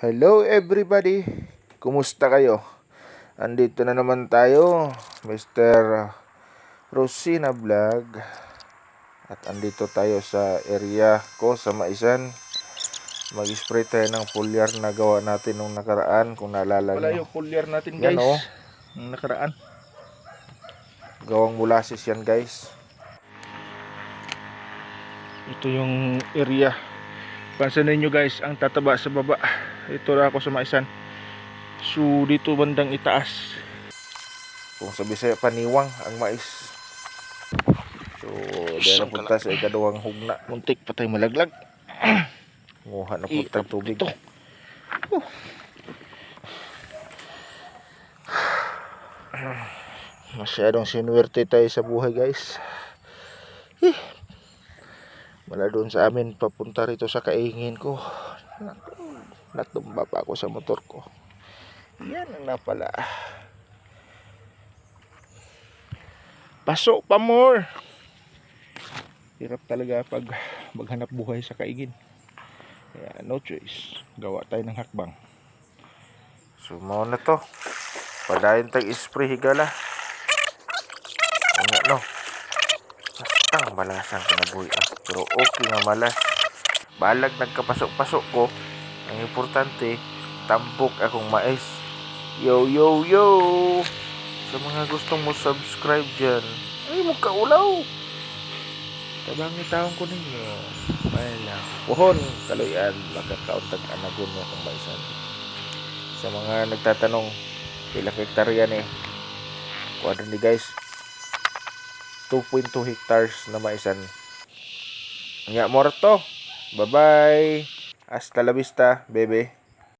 Hello everybody! Kumusta kayo? Andito na naman tayo, Mr. Rosina Vlog. At andito tayo sa area ko sa Maisan. Mag-spray tayo ng foliar na gawa natin nung nakaraan, kung naalala Wala nyo. yung foliar natin Yan, guys. oh. Nung nakaraan. Gawang molasses yan guys. Ito yung area. Pansinin nyo guys, ang tataba sa baba. Ito na ako sa Maisan. So dito bandang itaas. Kung sa Bisaya, paniwang ang mais. So, dahil napunta sa ikaduhang hugna. Muntik patay malaglag. Nguha na punta tubig. Ito. Masyadong sinuwerte tayo sa buhay guys. Mula doon sa amin papunta rito sa kaingin ko, natumba pa ako sa motor ko. Yan na pala. Pasok pa more. Hirap talaga pag maghanap buhay sa kaingin. Kaya no choice. Gawa tayo ng hakbang. So mao na to. Padayon tag spray higala. Ano no? Bastang malasan kinabuhi pero okay nga malas. Balag nagkapasok-pasok ko. Ang importante, tampok akong mais. Yo yo yo. Sa mga gustong mo subscribe dyan, ay mo kaulaw. Tabang itaon ko ninyo. Wala. Pohon, kaluyan, makakauntag anagon mo akong maisan. Sa mga nagtatanong, ilang hektarya ni kuwadron ni guys, 2.2 hectares na maisan. Nga morto. Bye bye. Hasta la vista, bebe.